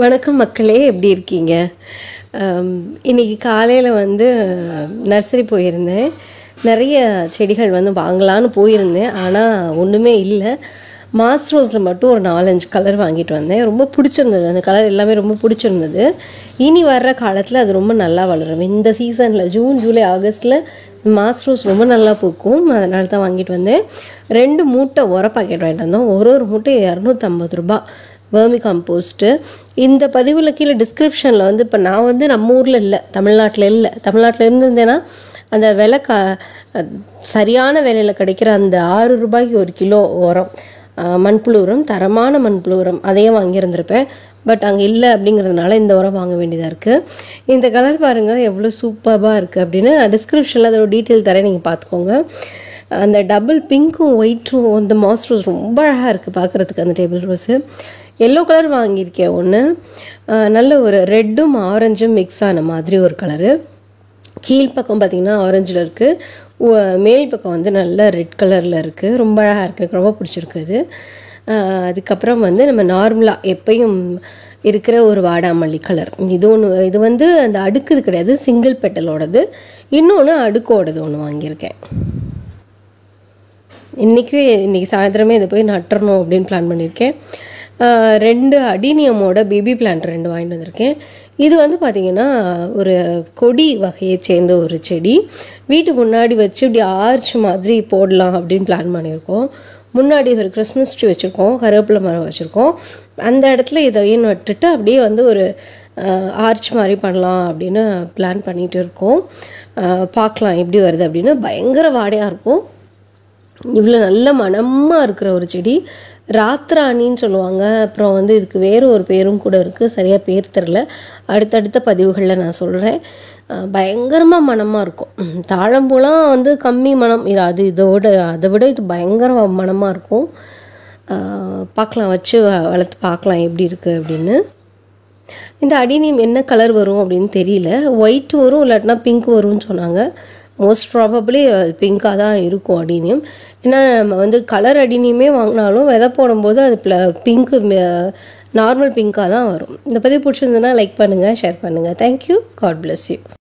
வணக்கம் மக்களே, எப்படி இருக்கீங்க? இன்றைக்கி காலையில் நர்சரி போயிருந்தேன். நிறைய செடிகள் வாங்கலான்னு போயிருந்தேன். ஆனால் ஒன்றுமே இல்லை. மாஸ் ரோஸில் மட்டும் ஒரு 4-5 கலர் வாங்கிட்டு வந்தேன். ரொம்ப பிடிச்சிருந்தது. அந்த கலர் எல்லாமே ரொம்ப பிடிச்சிருந்தது. இனி வர்ற காலத்தில் அது ரொம்ப நல்லா வளரும். இந்த சீசனில் ஜூன், ஜூலை, ஆகஸ்ட்டில் மாஸ் ரோஸ் ரொம்ப நல்லா பூக்கும். அதனால தான் வாங்கிட்டு வந்தேன். 2 மூட்டை உர பாக்கெட் வாங்கிட்டு வந்தோம். ஒரு மூட்டை 250 ரூபா. வேர்மி காம்போஸ்ட்டு. இந்த பதிவில் கீழே டிஸ்கிரிப்ஷனில் இப்போ நான் நம்ம ஊரில் இல்லை, தமிழ்நாட்டில் இருந்திருந்தேன்னா அந்த விலை சரியான விலையில் கிடைக்கிற அந்த 6 ரூபாய்க்கு 1 கிலோ உரம், மண்புழு உரம், தரமான மண்புழு உரம், அதையும் வாங்கியிருந்திருப்பேன். பட் அங்கே இல்லை அப்படிங்கிறதுனால இந்த உரம் வாங்க வேண்டியதாக இருக்குது. இந்த கலர் பாருங்கள் எவ்வளோ சூப்பராக இருக்குது அப்படின்னு. நான் டிஸ்கிரிப்ஷனில் அதோட டீட்டெயில் தரேன், நீங்கள் பார்த்துக்கோங்க. அந்த டபுள் பிங்க்கும் ஒயிட்டும் அந்த மாஸ் ரோஸ் ரொம்ப அழகாக இருக்குது பார்க்குறதுக்கு. அந்த டேபிள் ரோஸு எல்லோ கலர் வாங்கியிருக்கேன் ஒன்று. நல்ல ஒரு ரெட்டும் ஆரஞ்சும் மிக்ஸ் ஆன மாதிரி ஒரு கலரு. கீழ்ப்பக்கம் பார்த்திங்கன்னா ஆரஞ்சில் இருக்குது, மேல் பக்கம் நல்ல ரெட் கலரில் இருக்குது. ரொம்ப அழகாக இருக்குது, எனக்கு ரொம்ப பிடிச்சிருக்குது. அதுக்கப்புறம் நம்ம நார்மலாக எப்பயும் இருக்கிற ஒரு வாடாமல்லி கலர். இது அந்த அடுக்குது கிடையாது, சிங்கிள் பெட்டலோடது. இன்னொன்று அடுக்கோடது ஒன்று வாங்கியிருக்கேன். இன்றைக்கி சாயந்தரமே இதை போய் நட்டுறணும் அப்படின்னு பிளான் பண்ணியிருக்கேன். 2 அடினியமோட பேபி பிளான்ட் 2 வாங்கிட்டு வந்திருக்கேன். இது பார்த்திங்கன்னா ஒரு கொடி வகையை சேர்ந்த ஒரு செடி. வீட்டு முன்னாடி வச்சு இப்படி ஆர்ச் மாதிரி போடலாம் அப்படின்னு பிளான் பண்ணியிருக்கோம். முன்னாடி ஒரு கிறிஸ்மஸ் ட்ரீ வச்சுருக்கோம், கருவேப்பிலை மரம் வச்சுருக்கோம். அந்த இடத்துல இதையும் நட்டுட்டு அப்படியே ஒரு ஆர்ச் மாதிரி பண்ணலாம் அப்படின்னு பிளான் பண்ணிகிட்டு இருக்கோம். பார்க்கலாம் எப்படி வருது அப்படின்னு. பயங்கர வாடையாக இருக்கும். இவ்வளோ நல்ல மணமாக இருக்கிற ஒரு செடி ராத்ராணின்னு சொல்லுவாங்க. அப்புறம் இதுக்கு வேறு ஒரு பேரும் கூட இருக்குது, சரியாக பேர் தெரில. அடுத்தடுத்த பதிவுகளில் நான் சொல்கிறேன். பயங்கரமாக மணமாக இருக்கும். தாழம்பூலாம் கம்மி மணம், அதை விட இது பயங்கர மணமாக இருக்கும். பார்க்கலாம், வச்சு வளர்த்து பார்க்கலாம் எப்படி இருக்குது அப்படின்னு. இந்த அடினியம் என்ன கலர் வரும் அப்படின்னு தெரியல. ஒயிட் வரும், இல்லாட்டினா பிங்க் வரும்னு சொன்னாங்க. மோஸ்ட் ப்ராபப்ளி பிங்காக தான் இருக்கும் அடினியம். ஏன்னா நம்ம கலர் அடினியமே வாங்கினாலும் விதை போடும்போது அது பிங்க்கு, நார்மல் பிங்காக தான் வரும். இந்த பதிவு பிடிச்சிருந்ததுன்னா லைக் பண்ணுங்கள், ஷேர் பண்ணுங்கள். தேங்க்யூ. God bless you.